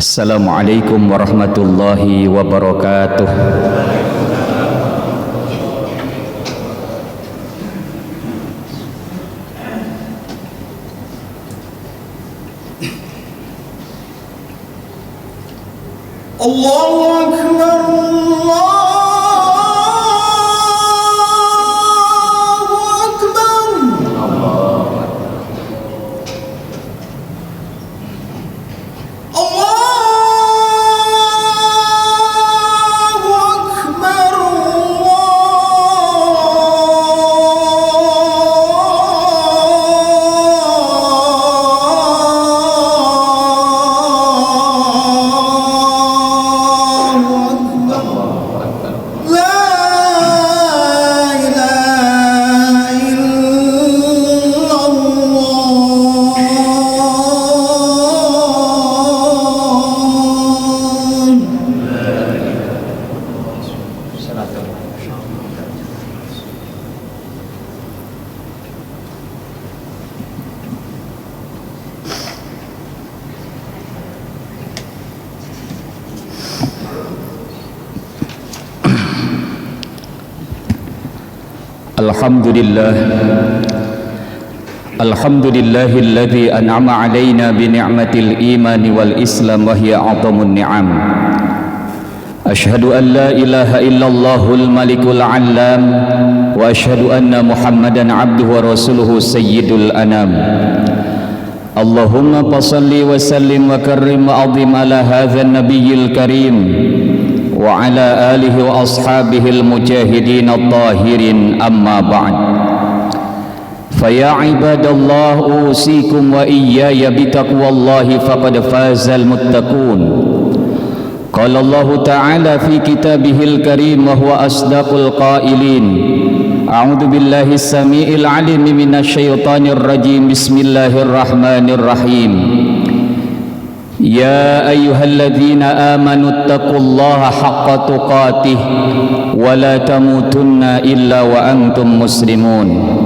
Assalamualaikum warahmatullahi wabarakatuh. Allahu Akbar, Allahu Akbar. Allahu Akbar, Alhamdulillahilladzi an'ama 'alaina bi ni'matil iman wal islam wa hiya 'adhamun ni'am. Asyhadu an la ilaha illallahul malikul 'allam wa asyhadu anna Muhammadan 'abduhu wa rasuluhu sayyidul anam. Allahumma salli wa sallim wa karrim wa 'azim ala hadzal nabiyyil karim wa ala alihi wa ashabihil mujahidin at-tahirin, amma ba'd. Faya ibadallah, usikum wa iyaya bitaqwallahi faqad fazal muttaqun. Qala Allah ta'ala fi kitabihil karim wa huwa asdaqul qailin. A'udzu billahi as-sami'il 'alim minasy syaithanir rajim. Bismillahirrahmanirrahim. Ya ayyuhalladzina amanu taqullaha haqqa tuqatih wa la tamutunna illa wa antum muslimun.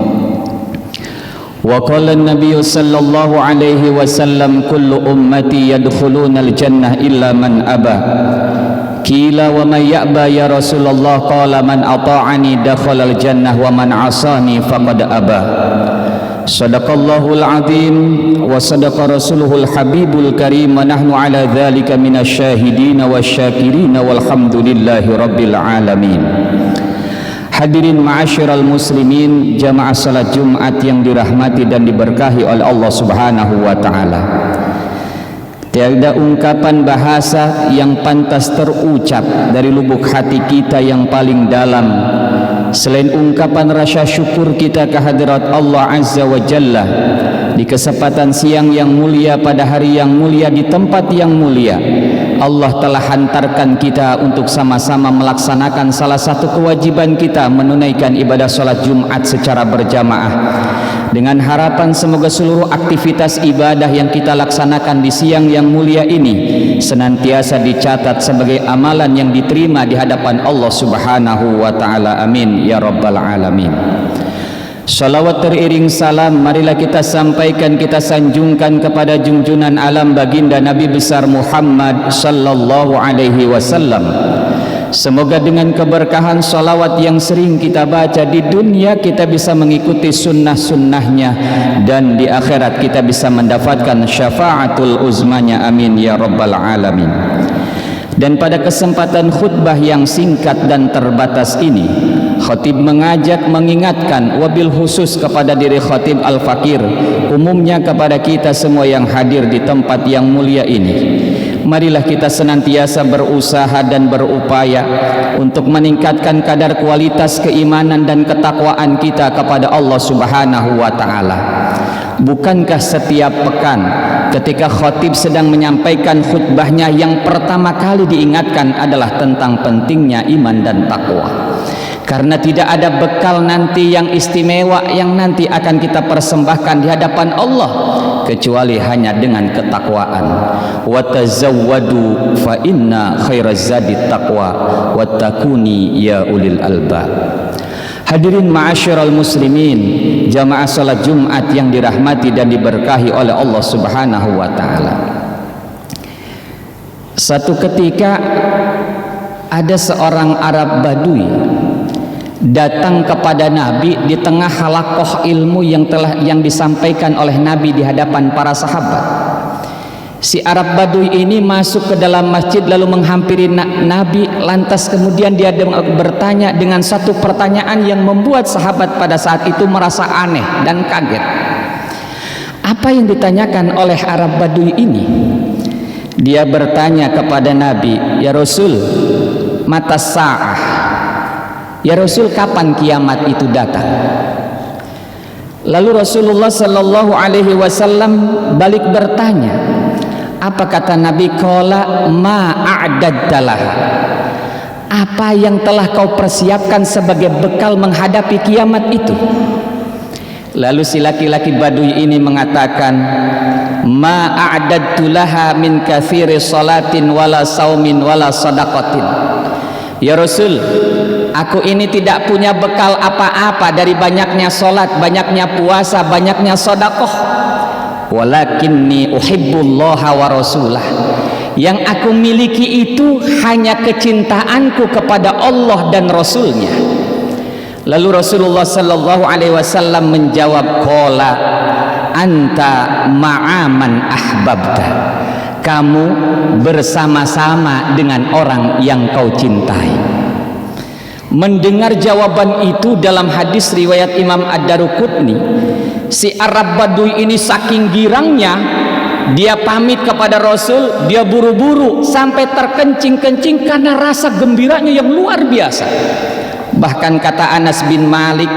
Wa qala an-nabiy sallallahu alaihi wasallam kullu ummati yadkhuluna al-jannah illa man aba. Qila wa man ya'ba ya Rasulullah? Qala man ata'ani dakhala al-jannah wa man 'asani faqad aba. Sadaqallahul azim wa sadaqa rasuluhul habibul karim wa nahnu ala dzalika minasyahidin wasyakirin walhamdulillahi rabbil alamin. Hadirin ma'asyiral muslimin, jamaah salat Jumat yang dirahmati dan diberkahi oleh Allah Subhanahu wa taala. Tiada ungkapan bahasa yang pantas terucap dari lubuk hati kita yang paling dalam selain ungkapan rasa syukur kita kehadirat Allah Azza wa Jalla di kesempatan siang yang mulia pada hari yang mulia di tempat yang mulia. Allah telah hantarkan kita untuk sama-sama melaksanakan salah satu kewajiban kita, menunaikan ibadah salat Jumat secara berjamaah, dengan harapan semoga seluruh aktivitas ibadah yang kita laksanakan di siang yang mulia ini senantiasa dicatat sebagai amalan yang diterima di hadapan Allah Subhanahu wa taala. Amin ya rabbal alamin. Salawat teriring salam marilah kita sampaikan, kita sanjungkan kepada junjungan alam baginda Nabi besar Muhammad sallallahu alaihi wasallam. Semoga dengan keberkahan salawat yang sering kita baca di dunia, kita bisa mengikuti sunnah-sunnahnya, dan di akhirat kita bisa mendapatkan syafaatul uzmanya. Amin ya rabbal alamin. Dan pada kesempatan khutbah yang singkat dan terbatas ini, khatib mengajak, mengingatkan, wabil khusus kepada diri khatib al-fakir, umumnya kepada kita semua yang hadir di tempat yang mulia ini. Marilah kita senantiasa berusaha dan berupaya untuk meningkatkan kadar kualitas keimanan dan ketakwaan kita kepada Allah Subhanahu wa taala. Bukankah setiap pekan ketika khatib sedang menyampaikan khutbahnya, yang pertama kali diingatkan adalah tentang pentingnya iman dan takwa? Karena tidak ada bekal nanti yang istimewa yang nanti akan kita persembahkan di hadapan Allah kecuali hanya dengan ketakwaan. Wa tazawwadu fa inna khairaz zadi taqwa wattaquni ya ulil albab. Hadirin ma'asyiral muslimin, jamaah salat Jumat yang dirahmati dan diberkahi oleh Allah Subhanahu wa taala. Satu ketika ada seorang Arab Badui datang kepada Nabi di tengah halaqah ilmu yang disampaikan oleh Nabi di hadapan para sahabat. Si Arab Badui ini masuk ke dalam masjid lalu menghampiri Nabi, lantas kemudian dia bertanya dengan satu pertanyaan yang membuat sahabat pada saat itu merasa aneh dan kaget. Apa yang ditanyakan oleh Arab Badui ini? Dia bertanya kepada Nabi, "Ya Rasul, mata sa'ah?" Ya Rasul, kapan kiamat itu datang? Lalu Rasulullah sallallahu alaihi wasallam balik bertanya. Apa kata Nabi? Qala ma a'daddalaha. Apa yang telah kau persiapkan sebagai bekal menghadapi kiamat itu? Lalu si laki-laki Badui ini mengatakan, ma a'dadtu laha min katsiri salatin wala saumin wala sadaqatin. Ya Rasul, aku ini tidak punya bekal apa-apa dari banyaknya salat, banyaknya puasa, banyaknya sedekah. Walakinni uhibbullaha wa rasulah. Yang aku miliki itu hanya kecintaanku kepada Allah dan Rasulnya. Lalu Rasulullah sallallahu alaihi wasallam menjawab, qala anta ma'aman ahbabta. Kamu bersama-sama dengan orang yang kau cintai. Mendengar jawaban itu dalam hadis riwayat Imam Ad-Daruqutni, si Arab Badui ini saking girangnya, dia pamit kepada Rasul, dia buru-buru sampai terkencing-kencing karena rasa gembiranya yang luar biasa. Bahkan kata Anas bin Malik,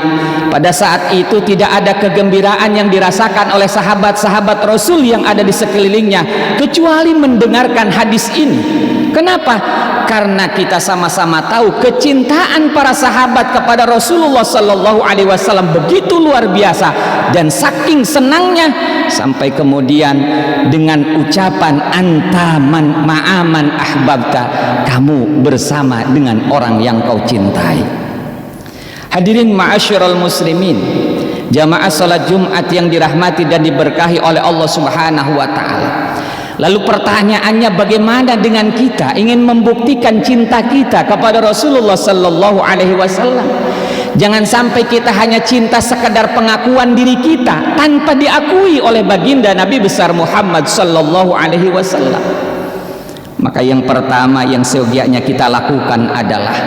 pada saat itu tidak ada kegembiraan yang dirasakan oleh sahabat-sahabat Rasul yang ada di sekelilingnya kecuali mendengarkan hadis ini. Kenapa? Karena kita sama-sama tahu kecintaan para sahabat kepada Rasulullah sallallahu alaihi wasallam begitu luar biasa, dan saking senangnya sampai kemudian dengan ucapan anta ma'aman ahbabta, kamu bersama dengan orang yang kau cintai. Hadirin ma'asyiral muslimin, jamaah salat Jumat yang dirahmati dan diberkahi oleh Allah Subhanahu wa taala. Lalu pertanyaannya, bagaimana dengan kita ingin membuktikan cinta kita kepada Rasulullah sallallahu alaihi wasallam? Jangan sampai kita hanya cinta sekadar pengakuan diri kita tanpa diakui oleh baginda Nabi besar Muhammad sallallahu alaihi wasallam. Maka yang pertama yang seyogyanya kita lakukan adalah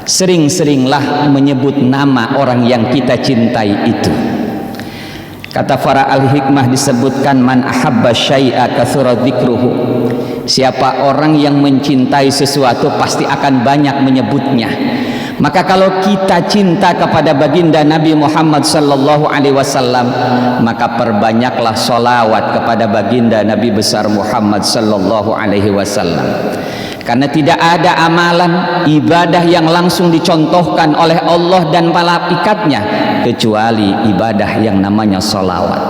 sering-seringlah menyebut nama orang yang kita cintai itu. Kata para al-hikmah disebutkan, man ahabba syai'a katsura dzikruhu. Siapa orang yang mencintai sesuatu pasti akan banyak menyebutnya. Maka kalau kita cinta kepada baginda Nabi Muhammad sallallahu alaihi wasallam, maka perbanyaklah sholawat kepada baginda Nabi besar Muhammad sallallahu alaihi wasallam. Karena tidak ada amalan ibadah yang langsung dicontohkan oleh Allah dan malaikatnya kecuali ibadah yang namanya sholawat.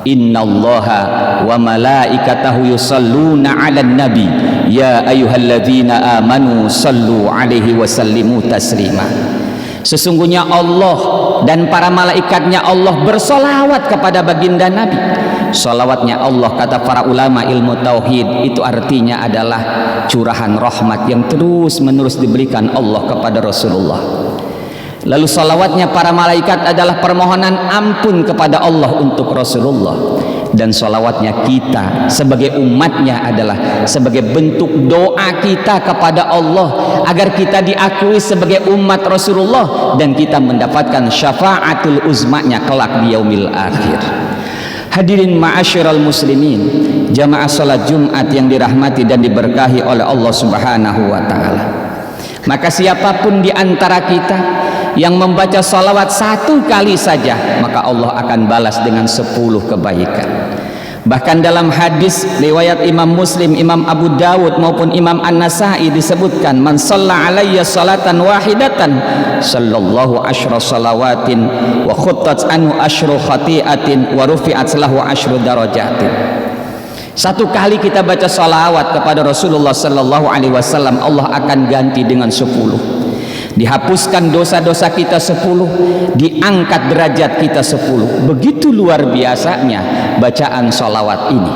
Innallaha wa malaikatahu yusalluna 'alan nabi ya ayyuhalladzina amanu sallu 'alaihi wa sallimu taslima. Sesungguhnya Allah dan para malaikatnya Allah bersolawat kepada baginda Nabi. Solawatnya Allah, kata para ulama ilmu tauhid, itu artinya adalah curahan rahmat yang terus menerus diberikan Allah kepada Rasulullah. Lalu solawatnya para malaikat adalah permohonan ampun kepada Allah untuk Rasulullah. Dan solawatnya kita sebagai umatnya adalah sebagai bentuk doa kita kepada Allah agar kita diakui sebagai umat Rasulullah dan kita mendapatkan syafaatul uzmanya kelak di yaumil akhir. Hadirin ma'asyiral muslimin, jamaah salat Jumat yang dirahmati dan diberkahi oleh Allah Subhanahu wa taala. Maka siapapun di antara kita yang membaca salawat satu kali saja, maka Allah akan balas dengan 10 kebaikan. Bahkan dalam hadis riwayat Imam Muslim, Imam Abu Dawud maupun Imam An-Nasai disebutkan, man shalla alayya salatan wahidatan sallallahu asyra salawatin wa khuttat anhu asyru khati'atin wa rufi'at lahu asyru darajatin. Satu kali kita baca salawat kepada Rasulullah sallallahu alaihi wasallam, Allah akan ganti dengan 10. Dihapuskan dosa-dosa kita 10, diangkat derajat kita 10. Begitu luar biasanya bacaan salawat ini.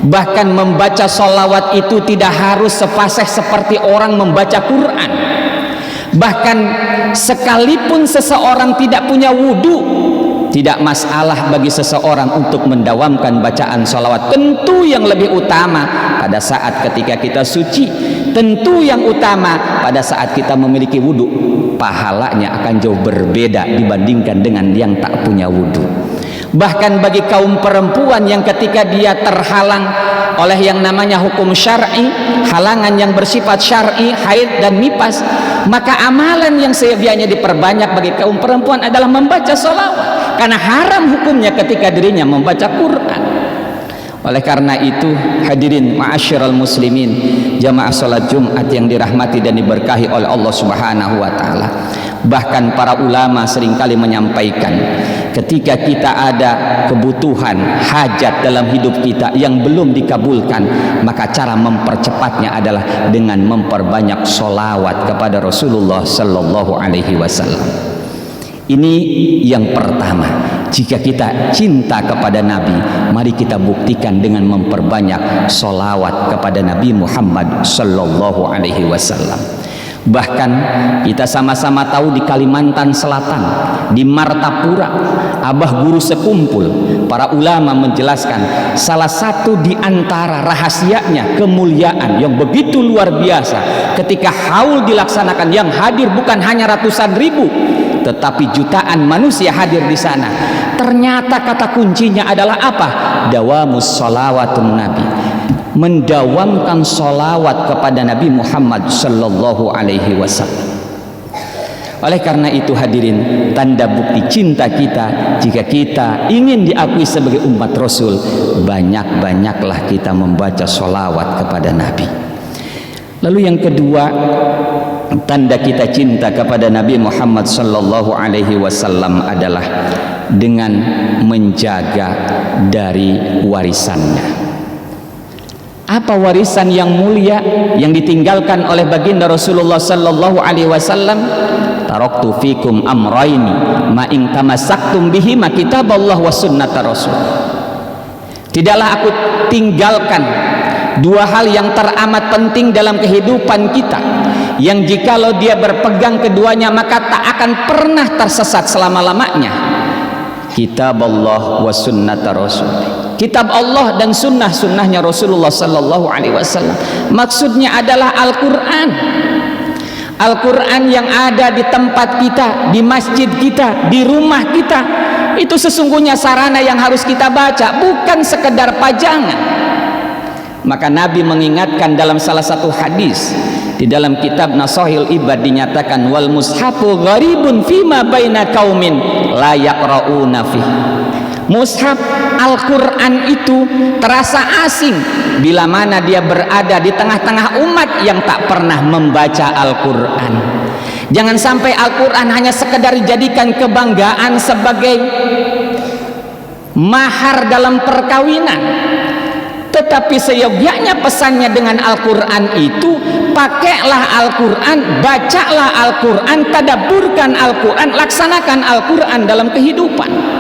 Bahkan membaca sholawat itu tidak harus sefasih seperti orang membaca Quran. Bahkan sekalipun seseorang tidak punya wudhu, tidak masalah bagi seseorang untuk mendawamkan bacaan sholawat. Tentu yang lebih utama pada saat ketika kita suci, tentu yang utama pada saat kita memiliki wudhu. Pahalanya akan jauh berbeda dibandingkan dengan yang tak punya wudhu. Bahkan bagi kaum perempuan yang ketika dia terhalang oleh yang namanya hukum syar'i, halangan yang bersifat syar'i, haid dan nifas, maka amalan yang seyogianya diperbanyak bagi kaum perempuan adalah membaca sholawat, karena haram hukumnya ketika dirinya membaca Quran. Oleh karena itu, hadirin ma'asyiral muslimin, jamaah salat Jumat yang dirahmati dan diberkahi oleh Allah Subhanahu wa taala. Bahkan para ulama seringkali menyampaikan, ketika kita ada kebutuhan, hajat dalam hidup kita yang belum dikabulkan, maka cara mempercepatnya adalah dengan memperbanyak sholawat kepada Rasulullah Sallallahu Alaihi Wasallam. Ini yang pertama. Jika kita cinta kepada Nabi, mari kita buktikan dengan memperbanyak sholawat kepada Nabi Muhammad Sallallahu Alaihi Wasallam. Bahkan kita sama-sama tahu di Kalimantan Selatan, di Martapura, abah guru sekumpul, para ulama menjelaskan salah satu di antara rahasianya kemuliaan yang begitu luar biasa ketika haul dilaksanakan, yang hadir bukan hanya ratusan ribu tetapi jutaan manusia hadir di sana. Ternyata kata kuncinya adalah apa? Dawamus sholawatun Nabi, mendawamkan sholawat kepada Nabi Muhammad Sallallahu Alaihi Wasallam. Oleh karena itu hadirin, tanda bukti cinta kita, jika kita ingin diakui sebagai umat Rasul, banyak-banyaklah kita membaca sholawat kepada Nabi. Lalu yang kedua, tanda kita cinta kepada Nabi Muhammad Sallallahu Alaihi Wasallam adalah dengan menjaga dari warisannya. Apa warisan yang mulia yang ditinggalkan oleh baginda Rasulullah Sallallahu Alaihi Wasallam? Taraktu fikum amraini ma in tamassaktum bihi ma kitaballah wa sunnata rasul. Tidaklah aku tinggalkan dua hal yang teramat penting dalam kehidupan kita, yang jikalau dia berpegang keduanya maka tak akan pernah tersesat selama-lamanya. Kitaballah wa sunnata rasul. Kitab Allah dan sunnah-sunnahnya Rasulullah Sallallahu Alaihi Wasallam. Maksudnya adalah Al-Quran. Al-Quran yang ada di tempat kita, di masjid kita, di rumah kita, itu sesungguhnya sarana yang harus kita baca, bukan sekedar pajangan. Maka Nabi mengingatkan dalam salah satu hadis, di dalam kitab Nasahil Ibad dinyatakan, wal mushafu gharibun fima baina qaumin la yaqra'una fi. Mushaf Al-Quran itu terasa asing bila mana dia berada di tengah-tengah umat yang tak pernah membaca Al-Quran. Jangan sampai Al-Quran hanya sekedar dijadikan kebanggaan sebagai mahar dalam perkawinan, tetapi seyogyanya pesannya dengan Al-Quran itu, pakailah Al-Quran, bacalah Al-Quran, tadabburkan Al-Quran, laksanakan Al-Quran dalam kehidupan.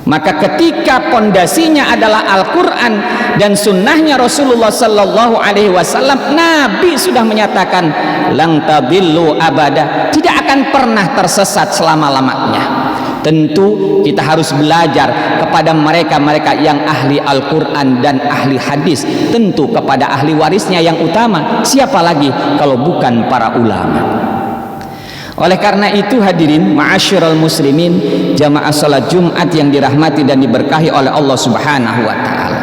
Maka ketika pondasinya adalah Al-Quran dan sunnahnya Rasulullah Sallallahu Alaihi Wasallam, Nabi sudah menyatakan lang tadillu abada, tidak akan pernah tersesat selama-lamanya. Tentu kita harus belajar kepada mereka-mereka yang ahli Al-Quran dan ahli hadis, tentu kepada ahli warisnya yang utama, siapa lagi kalau bukan para ulama. Oleh karena itu hadirin ma'asyiral muslimin, jamaah salat Jumat yang dirahmati dan diberkahi oleh Allah Subhanahu wa taala,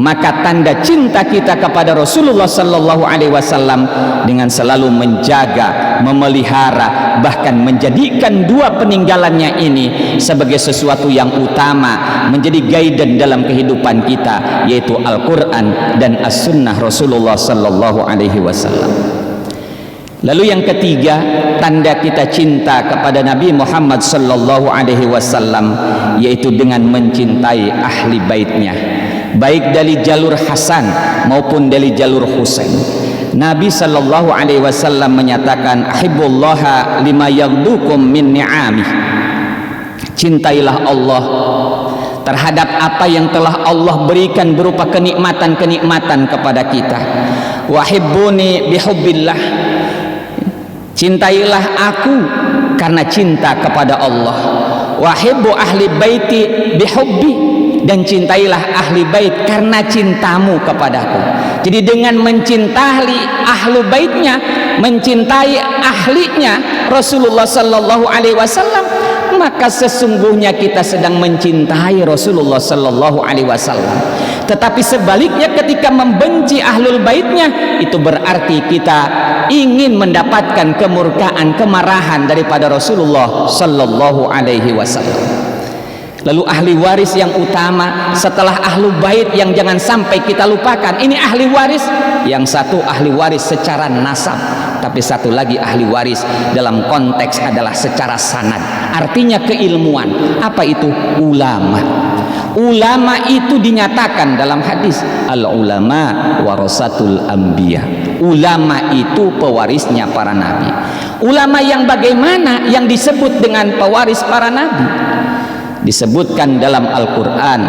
maka tanda cinta kita kepada Rasulullah Sallallahu Alaihi Wasallam dengan selalu menjaga, memelihara, bahkan menjadikan dua peninggalannya ini sebagai sesuatu yang utama, menjadi guidance dalam kehidupan kita, yaitu Al-Quran dan As-Sunnah Rasulullah Sallallahu Alaihi Wasallam. Lalu yang ketiga, tanda kita cinta kepada Nabi Muhammad Sallallahu Alaihi Wasallam, yaitu dengan mencintai ahli baitnya, baik dari jalur Hasan maupun dari jalur Husain. Nabi Sallallahu Alaihi Wasallam menyatakan, ahibbullaha lima yaghdukum min ni'amih. Cintailah Allah terhadap apa yang telah Allah berikan berupa kenikmatan-kenikmatan kepada kita. Wahibbuni bihubbillah, cintailah aku karena cinta kepada Allah. Wahibbu ahli baiti bihubbi, dan cintailah ahli bait karena cintamu kepadaku. Jadi dengan mencintai ahlu baitnya, mencintai ahlinya Rasulullah sallallahu alaihi wasallam, maka sesungguhnya kita sedang mencintai Rasulullah sallallahu alaihi wasallam. Tetapi sebaliknya ketika membenci ahlul baitnya, itu berarti kita ingin mendapatkan kemurkaan, kemarahan daripada Rasulullah sallallahu alaihi wasallam. Lalu ahli waris yang utama setelah ahlu bait yang jangan sampai kita lupakan, ini ahli waris. Yang satu ahli waris secara nasab, tapi satu lagi ahli waris dalam konteks adalah secara sanad, artinya keilmuan. Apa itu? Ulama. Ulama itu dinyatakan dalam hadis, al ulama warasatul anbiya. Ulama itu pewarisnya para nabi. Ulama yang bagaimana? Yang disebut dengan pewaris para nabi, disebutkan dalam Al-Quran,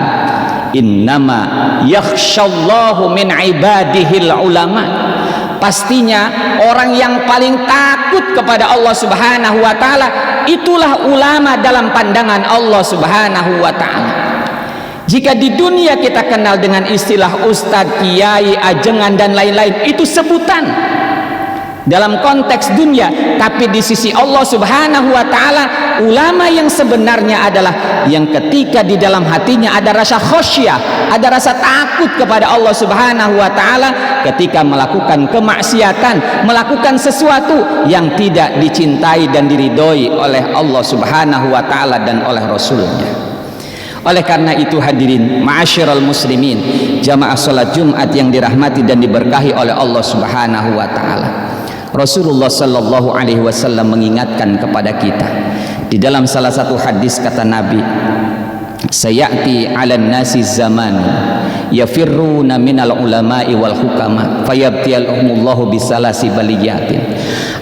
innama yakhshallahu min ibadihil ulama. Pastinya orang yang paling takut kepada Allah subhanahu wa ta'ala itulah ulama dalam pandangan Allah subhanahu wa ta'ala. Jika di dunia kita kenal dengan istilah ustadz, kiai, ajengan dan lain-lain, itu sebutan dalam konteks dunia, tapi di sisi Allah subhanahu wa ta'ala, ulama yang sebenarnya adalah yang ketika di dalam hatinya ada rasa khosyah, ada rasa takut kepada Allah subhanahu wa ta'ala ketika melakukan kemaksiatan, melakukan sesuatu yang tidak dicintai dan diridhoi oleh Allah subhanahu wa ta'ala dan oleh Rasulnya. Oleh karena itu hadirin ma'asyiral muslimin, jamaah salat Jumat yang dirahmati dan diberkahi oleh Allah subhanahu wa ta'ala, Rasulullah sallallahu alaihi wasallam mengingatkan kepada kita di dalam salah satu hadis, kata Nabi, sayati 'alan nasi zaman yafirruna minal ulama'i wal hukama fayabtiyalhumullahu bisalasi baliyatin.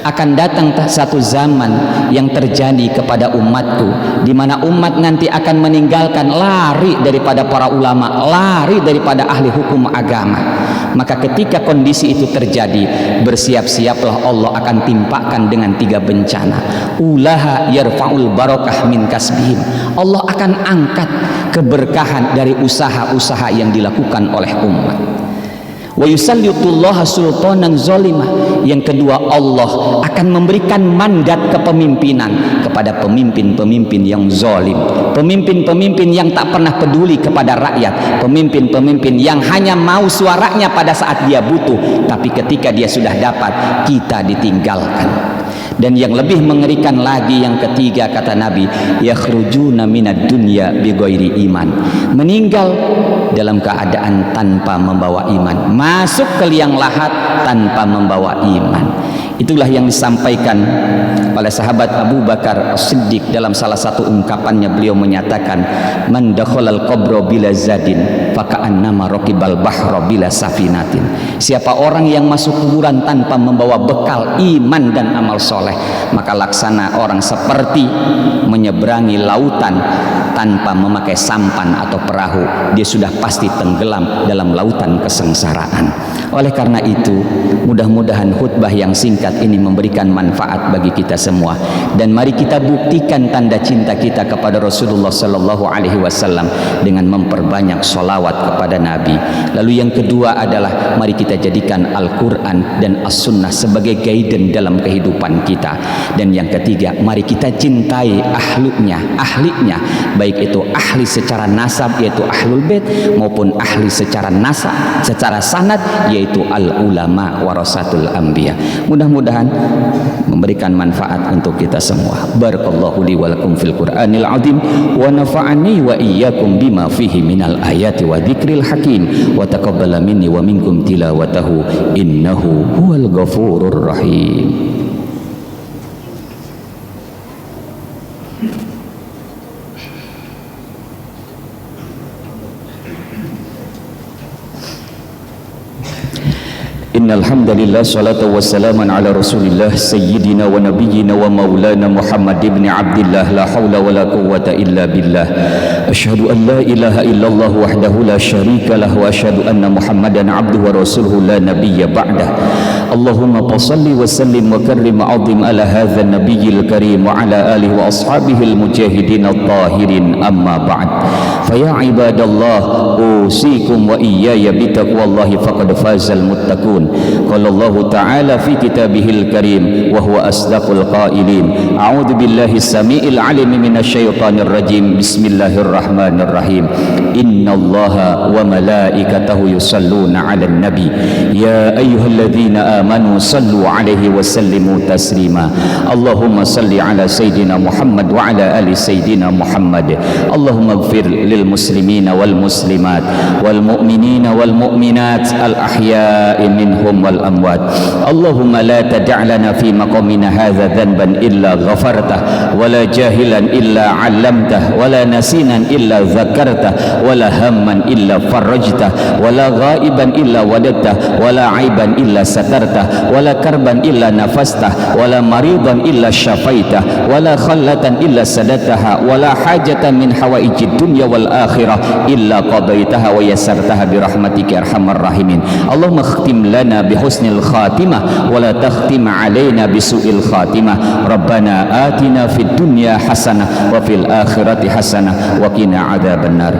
Akan datang satu zaman yang terjadi kepada umatku, di mana umat nanti akan meninggalkan, lari daripada para ulama, lari daripada ahli hukum agama. Maka ketika kondisi itu terjadi, bersiap-siaplah Allah akan timpakan dengan 3 bencana. Ulaha yarfa'ul barakah min kasbihim, Allah akan angkat keberkahan dari usaha-usaha yang dilakukan oleh umat. Wa yusallitullaha sultanan zalimah, yang kedua Allah akan memberikan mandat kepemimpinan kepada pemimpin-pemimpin yang zalim, pemimpin-pemimpin yang tak pernah peduli kepada rakyat, pemimpin-pemimpin yang hanya mau suaranya pada saat dia butuh, tapi ketika dia sudah dapat, kita ditinggalkan. Dan yang lebih mengerikan lagi, yang ketiga, kata Nabi, yakhrujuna minad dunya bighairi iman, meninggal dalam keadaan tanpa membawa iman, masuk ke liang lahat tanpa membawa iman. Itulah yang disampaikan oleh sahabat Abu Bakar As-Siddiq dalam salah satu ungkapannya. Beliau menyatakan, man dakhalal qabra bila zadin faka'annama raqibal bahra bila safinatin. Siapa orang yang masuk kuburan tanpa membawa bekal iman dan amal soleh, maka laksana orang seperti menyeberangi lautan tanpa memakai sampan atau perahu. Dia sudah pasti tenggelam dalam lautan kesengsaraan. Oleh karena itu, mudah-mudahan khutbah yang singkat ini memberikan manfaat bagi kita semua, dan mari kita buktikan tanda cinta kita kepada Rasulullah sallallahu alaihi wasallam dengan memperbanyak sholawat kepada Nabi. Lalu yang kedua adalah mari kita jadikan Al-Quran dan As-Sunnah sebagai guidance dalam kehidupan kita. Dan yang ketiga, mari kita cintai ahlinya, baik itu ahli secara nasab yaitu ahlul bait, maupun ahli secara nasab, secara sanad yaitu al-ulama warasatul anbiya. Mudah-mudahan memberikan manfaat untuk kita semua. Barakallahu li wa lakum fil Qur'anil azim wa nafa'ani wa iyyakum bima fihi minal ayati wa dzikril hakim wa taqabbala minni wa minkum tilawatahu innahu huwal ghafurur rahim. Innalhamdulillah salatu wassalaman ala rasulillah sayyidina wa nabiyyina wa maulana Muhammad ibn Abdillah la hawla wa la quwwata illa billah. Asyhadu an la ilaha illallah wahdahu la syarika lah wa asyhadu anna Muhammadan abduhu wa rasuluhu la nabiyya ba'dah. Allahumma salli wa sallim wa karrim azim ala hadzal nabiyil karim wa ala alihi wa ashabihi al-mujahidin at-tahirin amma ba'd. Fa ya ibadallah usikum wa iyaya bi taqwallahi faqad fazal muttaqun. Qala Allah Ta'ala fi kitabihil karim wa huwa asdaqul qailin. A'udzu billahi samiil alim minasy syaithanir rajim. Bismillahirrahmanirrahim. Innallaha wa malaikatahu yusalluna 'alan nabi ya ayyuhalladzina amanu sallu 'alaihi wa sallimu taslima. Allahumma salli 'ala sayidina Muhammad wa 'ala ali sayidina Muhammad. Allahumma ighfir lil muslimina wal muslimat wal mu'minina wal mu'minat al ahya'i minhum wal amwat. Allahumma la tad'a lana fi maqamina hadza dhanban illa ghafartah wa la jahilan illa 'allamtah wa la nasinan illa dzakartah wa la hamman illa farajtah wa la ghaiban illa wadattah wa la aiban illa satartah wa la karban illa nafastah wa la maridan illa syafaitah wa la khallatan illa sadataha wa la hajatan min hawaijid dunya wal akhirah illa qadaitaha wa yassartaha bi rahmatika arhamar rahimin. Allahumma khtim lana bi husnil khatimah wa la takhtim alaina bi su'il khatimah. Rabbana atina fid dunya hasanah wa fil akhirati hasanah wa qina adzabannar.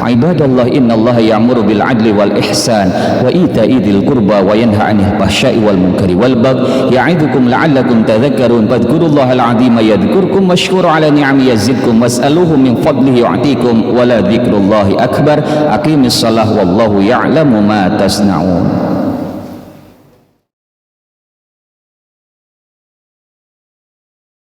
Ibadallah, innallaha ya'muru bil adli wal ihsan wa ita'i dzil qurba wa yanha 'anil fahsya'i wal munkari wal baghi ya'idukum la'allakum tadhakkarun. Fadhkurullaha al-'azima yadhkurkum washkuru 'ala ni'amihi yazidkum was'aluhu min fadlihi yu'tikum wa la dzikrullahi akbar. Aqimis shalah wallahu ya'lamu ma tasna'un.